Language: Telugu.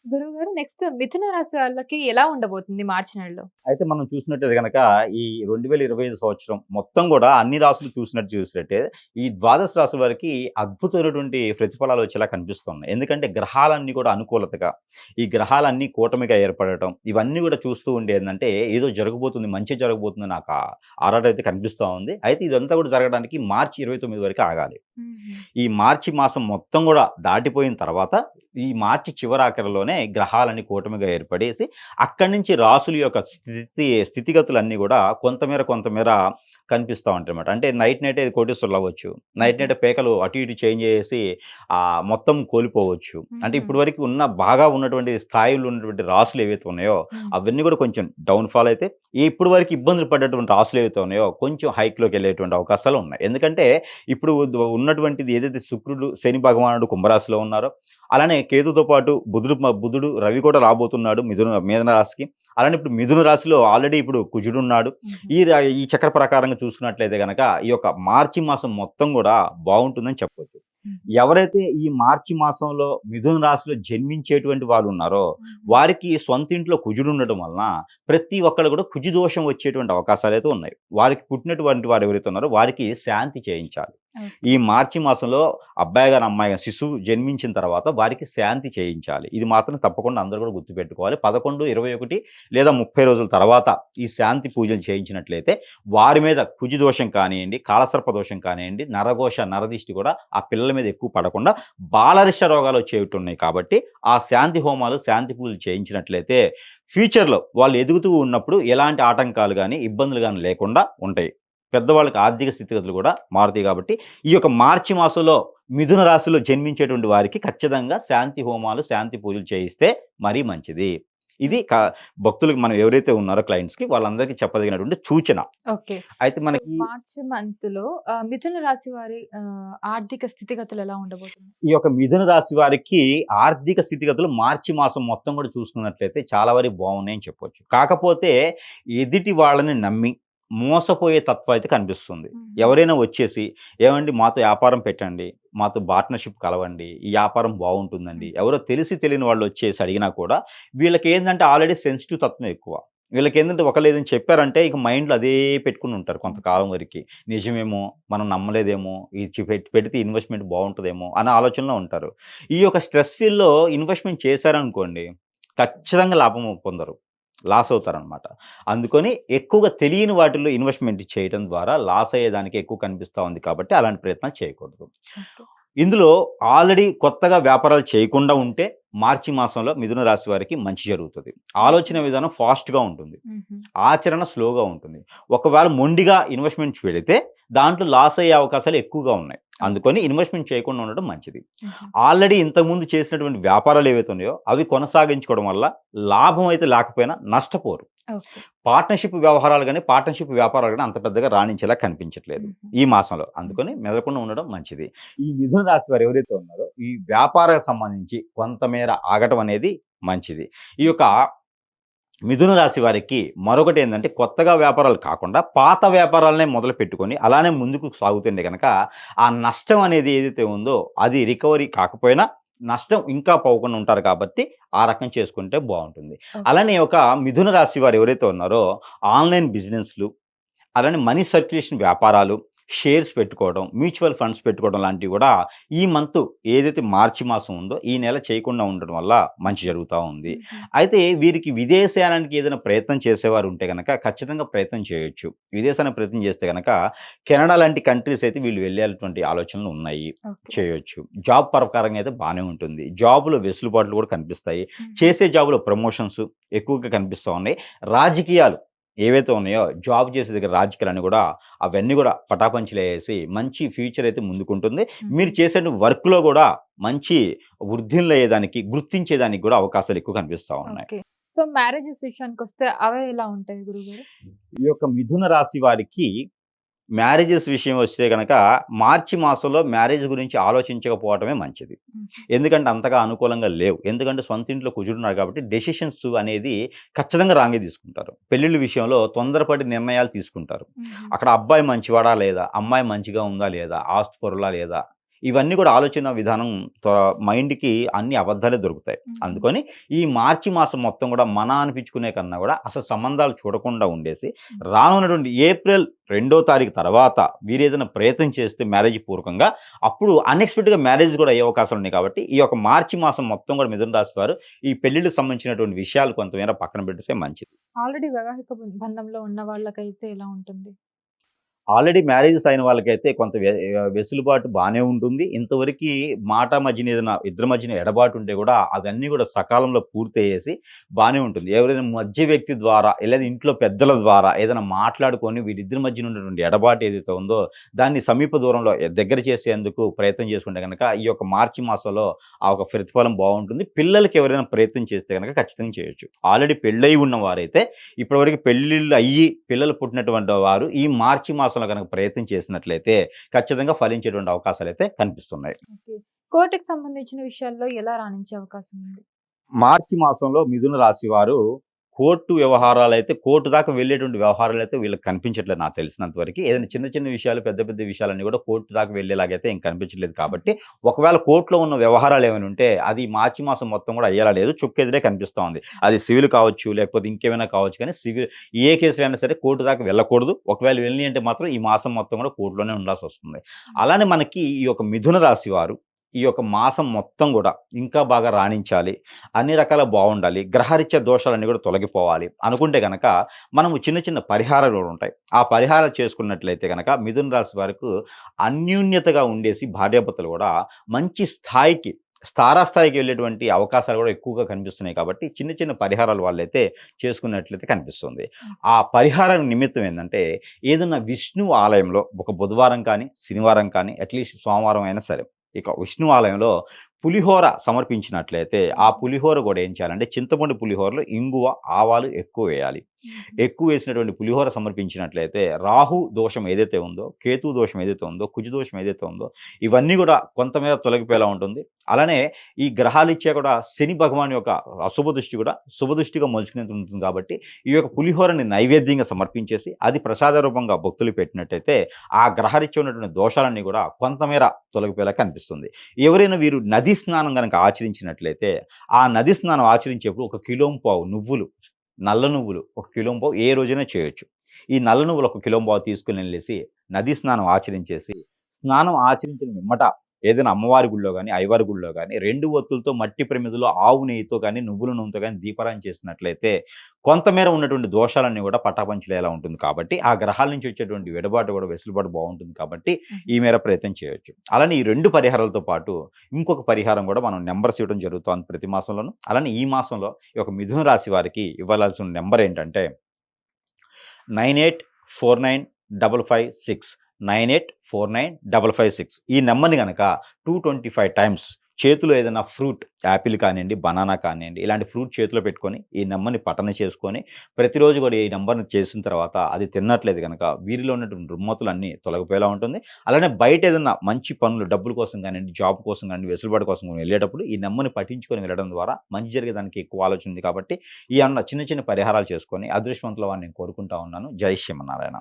గురువుగారు నెక్స్ట్ మిథున రాశి వాళ్ళకి ఎలా ఉండబోతుంది మార్చి నెలలో? అయితే మనం చూసినట్టయితే గనక ఈ 2025 సంవత్సరం మొత్తం గూడా అన్ని రాసులు చూసినట్టే ఈ ద్వాదశ రాశుల వారికి అద్భుతమైనటువంటి ప్రతిఫలాలు వచ్చేలా కనిపిస్తున్నాయి. ఎందుకంటే గ్రహాలన్నీ కూడా అనుకూలతగా, ఈ గ్రహాలన్నీ కూటమిగా ఏర్పడటం ఇవన్నీ గూడా చూస్తూ ఉంటే ఏందంటే ఏదో జరగబోతుంది, మంచి జరగబోతుంది నాకు ఆరాటైతే కనిపిస్తా ఉంది. అయితే ఇదంతా కూడా జరగడానికి మార్చి 29 వరకు ఆగాలి. హుహు. ఈ మార్చి మాసం మొత్తం గూడా దాటిపోయిన తర్వాత, ఈ మార్చి చివరాఖరిలోనే గ్రహాలన్నీ కూటమిగా ఏర్పడేసి, అక్కడి నుంచి రాసుల యొక్క స్థితిగతులన్నీ గూడా కొంతమేర కనిపిస్తా ఉంటాయన్నమాట. అంటే నైట్ నైటే కోటీశ్వరులవ్వచ్చు. నైట్ హుహు. నైటే పేకలు అటు ఇటు చేంజ్ చేసేసి మొత్తం కోల్పోవచ్చు. అంటే హుహు. ఇప్పటి వరకు బాగా ఉన్నటువంటి స్థాయిలో ఉన్నటువంటి రాసులు ఏవైతే ఉన్నాయో, హ్మ్. అవన్నీ గూడా కొంచెం డౌన్ ఫాల్ అయితే, ఇప్పటి వరకు ఇబ్బందులు పడ్డటువంటి రాసులు ఏవైతే ఉన్నాయో, కొంచెం హైక్‌లోకెళ్ళేటువంటి అవకాశాలున్నాయి. ఎందుకంటే ఇప్పుడు ఉన్నటువంటిది ఏదైతే శుక్రుడు, శని భగవానుడు కుంభరాశిలో ఉన్నారో, అలానే కేతుతో పాటు బుధుడు, రవి కూడా రాబోతున్నాడు మీన రాశికి. అలానే ఇప్పుడు మిథున రాశిలో ఆల్రెడీ ఇప్పుడు కుజుడున్నాడు. హుహు. ఈ చక్ర ప్రకారంగా చూసుకున్నట్లయితే గనక ఈ యొక్క మార్చి మాసం మొత్తం గూడా బావుంటుందని చెప్పొచ్చు. హుహు. ఎవరైతే ఈ మార్చి మాసంలో మిథున రాశిలో జన్మించేటువంటి వాళ్ళున్నారో, హుహు. వారికి సొంతింట్లో కుజుడుండడం వలన ప్రతి ఒక్కళ్ళు కూడా కుజు దోషం వచ్చేటువంటి అవకాశాలైతే ఉన్నాయి. వారికి పుట్టినటువంటి వారు ఎవరైతే ఉన్నారో వారికి శాంతి చేయించాలి. ఓకే. ఈ మార్చి మాసంలో అబ్బాయి గాని, అమ్మాయి గాని శిశువు జన్మించిన తర్వాత వారికి శాంతి చేయించాలి. ఇది మాత్రం తప్పకుండా అందరూ కూడా గుర్తుపెట్టుకోవాలి. 11, 21 లేదా 30 రోజుల తర్వాత ఈ శాంతి పూజలు చేయించినట్లయితే వారి మీద కుజు దోషం కానియండి, కాలసర్ప దోషం కానియండి, నరఘోష, నరదిష్టి కూడా ఆ పిల్లల మీద ఎక్కువ పడకుండా బాలరిష్ట రోగాలు వచ్చేవున్నాయి కాబట్టి ఆ శాంతి హోమాలు, శాంతి పూజలు చేయించినట్లయితే ఫ్యూచర్‌లో వాళ్ళు ఎదుగుతూ ఉన్నప్పుడు ఎలాంటి ఆటంకాలు గాని, ఇబ్బందులు గాని లేకుండా ఉంటాయి. పెద్దవాళ్ళకి ఆర్థిక స్థితిగతులు కూడా మారుతాయి కాబట్టి, ఈ యొక్క మార్చి మాసంలో మిథున రాశిలో జన్మించేటువంటి వారికి ఖచ్చితంగా శాంతి హోమాలు, శాంతి పూజలు చేయిస్తే మరీ మంచిది. ఇది భక్తులకు మనం ఎవరైతే ఉన్నారో క్లయింట్స్‌కి వాళ్ళందరికీ చెప్పదగినటువంటి సూచన. ఓకే. అయితే సో, మనకి మార్చ్ మంత్‌లో మిథున రాశి వారి ఆర్థిక స్థితిగతులు ఎలా ఉండబోతుంది? ఈ యొక్క మిథున రాశి వారికి ఆర్థిక స్థితిగతులు మార్చి మాసం మొత్తం కూడా చూసుకున్నట్లయితే చాలా వరకు బాగున్నాయని చెప్పొచ్చు. కాకపోతే ఎదుటి వాళ్ళని నమ్మి మోసపోయే తత్వం అయితే కనిపిస్తుంది. హుహు. ఎవరైనా వచ్చేసి "ఏవండీ మాతో వ్యాపారం పెట్టండి. మాతో పార్ట్నర్‌షిప్ కలవండి. ఈ వ్యాపారం బాగుంటుందండి." హ్మ్. ఎవరో తెలిసి తెలియని వాళ్ళు వచ్చేసి అడిగినా కూడా వీళ్ళకేందంటే ఆల్రెడీ సెన్సిటివ్ తత్వం ఎక్కువ. వీళ్ళకేందంటే ఒకళ్ళు ఏదైనా చెప్పారంటే ఇక మైండ్‌లో అదే పెట్టుకొని ఉంటారు హుహు. కొంతకాలం వరకి. నిజమేమో! మనం నమ్మలేదేమో! ఇది పెడితే ఇన్వెస్ట్‌మెంట్ బావుంటదేమో! అనే ఆలోచనలో ఉంటారు. ఈ యొక్క స్ట్రెస్ ఫీల్‌లో ఇన్వెస్ట్‌మెంట్ చేశారనుకోండి, ఖచ్చితంగా లాభం పొందరు. లాస్ అవుతారనమాట. అందుకని ఎక్కువగా తెలియని వాటిల్లో ఇన్వెస్ట్‌మెంట్ చేయడం ద్వారా లాస్ అయ్యేదానికి ఎక్కువ కనిపిస్తా ఉంది కాబట్టి అలాంటి ప్రయత్నాలు చేయకూడదు. ఓకే. ఇందులో ఆల్రెడీ కొత్తగా వ్యాపారాలు చేయకుండా ఉంటే మార్చి మాసంలో మిథున రాశి వారికి మంచి జరుగుతది. హుహు. ఆలోచన విధానం ఫాస్ట్‌గా ఉంటుంది. హుహు. ఆచరణ స్లోగా ఉంటుంది. ఒకవేళ మొండిగా ఇన్వెస్ట్‌మెంట్స్ పెడితే దాంట్లో లాస్ అయ్యే అవకాశాలు ఎక్కువగా ఉన్నాయి. ఓకే. అందుకని ఇన్వెస్ట్‌మెంట్ చేయకుండా ఉండడం మంచిది. హుహు. ఆల్రెడీ ఇంతకుముందు చేసినటువంటి వ్యాపారాలు ఏవైతే ఉన్నాయో అవి కొనసాగించుకోవడం వల్ల లాభం అయితే లేకపోయినా నష్టపోరు. ఓకే. పార్ట్నర్‌షిప్ వ్యవహారాలు గాని, పార్ట్నర్‌షిప్ వ్యాపారాలు గాని అంత పెద్దగా రాణించేలా కనిపించట్లేదు హుహు. ఈ మాసంలో. అందుకని హుహు. మెదలకుండా ఉండడం మంచిది. ఈ మిథున రాశి వారు ఎవరైతే ఉన్నారో ఈ వ్యాపారానికి సంబంధించి కొంతమేర ఆగటం అనేది మంచిది. ఈ యొక్క మిథున రాశి వారికి మరొకటేందంటే కొత్తగా వ్యాపారాలు కాకుండా పాత వ్యాపారాలనే మొదలుపెట్టుకొని అలానే ముందుకు సాగుతుంటే గనక ఆ నష్టం అనేది ఏదైతే ఉందో అది రికవరీ కాకపోయినా నష్టం ఇంకా పోకుండా ఉంటారు కాబట్టి ఆ రకం చేసుకుంటే బావుంటుంది. ఓకే. అలానే ఒక మిథున రాశి వారు ఎవరైతే ఉన్నారో ఆన్‌లైన్ బిజినెస్‌లు అలానే మనీ సర్క్యులేషన్ వ్యాపారాలు, షేర్స్ పెట్టుకోవడం, మ్యూచువల్ ఫండ్స్ పెట్టుకోవడం లాంటివి గూడా ఈ మంతు ఏదైతే మార్చి మాసం ఉందో, ఈ నెల చేయకుండా ఉండడం వల్ల మంచి జరుగుతా ఉంది. హుహు. అయితే వీరికి విదేశయానానికి ఏదైనా ప్రయత్నం చేసేవారు ఉంటే గనక ఖచ్చితంగా ప్రయత్నం చేయొచ్చు. విదేశానికి ప్రయత్నం చేస్తే గనక కెనడా లాంటి కంట్రీస్ అయితే వీళ్ళు వెళ్ళేటువంటి ఆలోచనలు ఉన్నాయి. ఓకే. చేయొచ్చు. జాబ్ ప్రకారంగా అయితే బానే ఉంటుంది. జాబ్‌లో వెసులుబాట్లు కూడా కనిపిస్తాయి. హుహు. చేసే జాబ్‌లో ప్రమోషన్స్ ఎక్కువగా కనిపిస్తా ఉన్నాయి. రాజకీయాలు ఏవైతే ఉన్నాయో జాబ్ చేసే దగ్గర రాజకీయాలన్నీ గూడా అవన్నీ గూడా పటాపంచలేసి మంచి ఫ్యూచర్ అయితే ముందుకుంటుంది. హుహు. మీరు చేసే వర్క్‌లో గూడా మంచి వృద్ధిల్లయ్యేదానికి, గుర్తించేదానికి గూడా అవకాశాలు ఎక్కువ కనిపిస్తా ఉన్నాయి. ఓకే. సో, మ్యారేజెస్ విషయానికొస్తే అవే ఎలా ఉంటాయి గురువుగారు? ఈ యొక్క మిథున రాశి వారికి మ్యారేజెస్ విషయం వస్తే గనక మార్చి మాసంలో మ్యారేజ్ గురించి ఆలోచించకపోవటమే మంచిది. హుహు. ఎందుకంటే అంతగా అనుకూలంగా లేవు. ఎందుకంటే సొంత ఇంట్లో కుజుడున్నాడు కాబట్టి డెసిషన్స్ అనేది ఖచ్చితంగా రాంగే తీసుకుంటారు. పెళ్ళిళ్ళ విషయంలో తొందరపడి నిర్ణయాలు తీసుకుంటారు. హుహు. అక్కడ అబ్బాయి మంచివాడా లేదా? అమ్మాయి మంచిగా ఉందా లేదా? ఆస్తిపరులా లేదా? ఇవన్నీ కూడా ఆలోచన విధానం మైండ్‌కి అన్ని అబద్ధాలే దొరుకుతాయి. హుహు. అందుకని ఈ మార్చి మాసం మొత్తం కూడా మన అనిపించుకునే కన్నా కూడా అసలు సంబంధాలు చూడకుండా ఉండేసి, హ్మ్. రానున్నటువంటి ఏప్రిల్ 2 తారీఖు తర్వాత వీరేదైనా ప్రయత్నం చేస్తే మ్యారేజ్ పూర్వకంగా, అప్పుడు అన్‌ఎక్స్‌పెక్టెడ్‌గా మ్యారేజ్ కూడా అయ్యే అవకాశాలున్నాయి కాబట్టి, ఈ యొక్క మార్చి మాసం మొత్తం కూడా మిథున రాశి వారు ఈ పెళ్ళిళ్ళకి సంబంధించినటువంటి విషయాలు కొంతమేర పక్కన పెడితే మంచిది. ఆల్రెడీ వైవాహిక బంధంలో ఉన్న వాళ్ళకైతే ఎలా ఉంటుంది? ఆల్రెడీ మ్యారేజెస్ అయిన వాళ్ళకైతే కొంత వెసులుబాటు బానే ఉంటుంది. ఇంతవరకి మాట మధ్యన ఏదైనా ఇద్దరి మధ్యన ఎడబాటు ఉంటే గూడా అవన్నీ గూడా సకాలంలో పూర్తయ్యేసి బానే ఉంటుంది. ఎవరైనా మధ్య వ్యక్తి ద్వారా లేదా ఇంట్లో పెద్దల ద్వారా ఏదైనా మాట్లాడుకొని వీరిద్దరి మధ్యన ఉన్నటువంటి ఎడబాటు ఏదైతే ఉందో దాన్ని సమీప దూరంలో దగ్గర చేసేందుకు ప్రయత్నం చేసుకుంటే గనక ఈ యొక్క మార్చి మాసంలో ఆ ఒక ప్రతిఫలం బావుంటుంది. పిల్లలకి ఎవరైనా ప్రయత్నం చేస్తే గనక ఖచ్చితంగా చేయొచ్చు. ఆల్రెడీ పెళ్ళై ఉన్న వారైతే ఇప్పటివరకు పెళ్ళిళ్ళు అయ్యి పిల్లలు పుట్టినటువంటి వారు ఈ మార్చి మాసంలో గనక ప్రయత్నం చేసినట్లయితే ఖచ్చితంగా ఫలించేటువంటి అవకాశాలైతే కనిపిస్తున్నాయి. ఓకే. కోర్ట్‌కి సంబంధించిన విషయాల్లో ఎలా రాణించే అవకాశం ఉంది? మార్చి మాసంలో మిథున రాశి వారు కోర్టు వ్యవహారాలైతే కోర్టు దాకా వెళ్ళేటువంటి వ్యవహారాలైతే వీళ్ళకి కనిపించట్లేదు నాకు తెలిసినంత వరకి. ఏదైనా చిన్న చిన్న విషయాలు, పెద్ద పెద్ద విషయాలన్నీ కూడా కోర్టు దాకా వెళ్ళేలాగైతే ఏం కనిపించట్లేదు కాబట్టి, ఒకవేళ కోర్టులో ఉన్న వ్యవహారాలు ఏమైనా ఉంటే అది మార్చి మాసం మొత్తం కూడా అయ్యేలా లేదు. చుక్కెదురే కనిపిస్తా ఉంది. అది సివిల్ కావచ్చు, లేకపోతే ఇంకేమైనా కావచ్చు కానీ ఏ కేసులైనా సరే కోర్టు దాకా వెళ్ళకూడదు. ఒకవేళ వెళ్ళినియి అంటే మాత్రం ఈ మాసం మొత్తం కూడా కోర్టులోనే ఉండాల్సొస్తుంది. అలానే మనకి ఈ యొక్క మిథున రాశి వారు ఈ యొక్క మాసం మొత్తం గూడా ఇంకా బాగా రాణించాలి. అన్ని రకాల బావుండాలి. గ్రహరీత్యా దోషాలన్నీ గూడా తొలగిపోవాలి అనుకుంటే గనక, మనము చిన్న చిన్న పరిహారాలు గూడా ఉంటాయి. ఆ పరిహారాలు చేసుకున్నట్లయితే గనక మిథున రాశి వారికి అన్యోన్యతగా ఉండేసి భార్యాభర్తలు గూడా మంచి స్థాయికి తారాస్థాయికి వెళ్ళేటువంటి అవకాశాలు గూడా ఎక్కువగా కనిపిస్తున్నాయి కాబట్టి, చిన్న చిన్న పరిహారాలు వాళ్ళైతే చేసుకున్నట్లయితే కనిపిస్తుంది. ఆ పరిహారం నిమిత్తం ఏందంటే, ఏదన్నా విష్ణు ఆలయంలో ఒక బుధవారం కానీ, శనివారం కానీ, అట్‌లీస్ట్ సోమవారం అయినా సరే ఇక విష్ణు ఆలయంలో పులిహోర సమర్పించినట్లయితే, ఆ పులిహోర గూడా ఏం చేయాలంటే, చింతపండు పులిహోరలో ఇంగువ, ఆవాలు ఎక్కువ వేయాలి. హుహు. ఎక్కువ వేసినటువంటి పులిహోర సమర్పించినట్లయితే, రాహు దోషం ఏదైతే ఉందో, కేతు దోషం ఏదైతే ఉందో, కుజ దోషం ఏదైతే ఉందో, ఇవన్నీ గూడా కొంతమేర తొలగిపోయేలా ఉంటుంది. అలానే ఈ గ్రహాలిచ్చా కూడా శని భగవాన్ యొక్క అశుభ దృష్టి కూడా శుభ దృష్టిగా మలుచుకునేది ఉంటుంది కాబట్టి, ఈ యొక్క పులిహోరని నైవేద్యంగా సమర్పించేసి, అది ప్రసాద రూపంగా భక్తులు పెట్టినట్టయితే, ఆ గ్రహరీత్యా ఉన్నటువంటి దోషాలన్నీ గూడా కొంతమేర తొలగిపోయేలా కనిపిస్తుంది. ఎవరైనా వీరు నదీ స్నానం గనక ఆచరించినట్లయితే, ఆ నది స్నానం ఆచరించేప్పుడు ఒక కిలోంపావు నువ్వులు, నల్ల నువ్వులు ఒక కిలోంపావు ఏ రోజైనా చేయొచ్చు. ఈ నల్ల నువ్వులు ఒక కిలోంపావు తీసుకొనెళ్ళేసి నదీ స్నానం ఆచరించేసి, స్నానం ఆచరించిన పిమ్మట ఏదైనా అమ్మవారి గుడిలో గాని, అయ్యవారి గుడిలో గాని 2 ఒత్తులతో మట్టి ప్రమిదలో ఆవు నెయ్యితో గాని, నువ్వుల నూనెతో గాని దీపారాధన చేసినట్లయితే కొంతమేర ఉన్నటువంటి దోషాలన్నీ గూడా పటాపంచలేలా ఉంటుంది కాబట్టి, ఆ గ్రహాల నుంచి వచ్చేటువంటి విడబాటు గూడా వెసులుబాటు బావుంటుంది కాబట్టి, హుహు. ఈ మేర ప్రయత్నం చేయొచ్చు. అలానే ఈ 2 పరిహారాలతో పాటు ఇంకొక పరిహారం గూడా మనం నంబర్స్ ఇవ్వడం జరుగుతోంది ప్రతి మాసంలోను. అలానే ఈ మాసంలో ఈ యొక్క మిథున రాశి వారికి ఇవ్వాల్సిన నంబర్ ఏంటంటే 98495556 98495556 ఈ నంబర్‌ని గనక 225 టైమ్స్ చేతిలో ఏదైనా ఫ్రూట్ యాపిల్ కానియండి, బనానా కానియండి, ఇలాంటి ఫ్రూట్ చేతిలో పెట్టుకొని ఈ నంబర్‌ని పఠన చేసుకొని ప్రతిరోజు కూడా ఈ నంబర్‌ని చేసిన తర్వాత అది తిన్నట్లయితే గనక వీరిలో ఉన్నటువంటి రుగ్మతులన్నీ తొలగిపోయేలా ఉంటుంది. అలానే బయట ఏదన్నా మంచి పనులు డబ్బుల కోసం కానియండి, జాబ్ కోసం కానియండి, వెసులుబాటు కోసం వెళ్ళేటప్పుడు ఈ నంబర్‌ని పఠించుకొని వెళ్ళడం ద్వారా మంచి జరిగేదానికి ఎక్కువ ఆలోచన ఉంది కాబట్టి, ఈ చిన్న చిన్న పరిహారాలు చేసుకొని అదృష్టవంతులవ్వాలని నేను కోరుకుంటా ఉన్నాను. జై శ్రీమన్నారాయణ.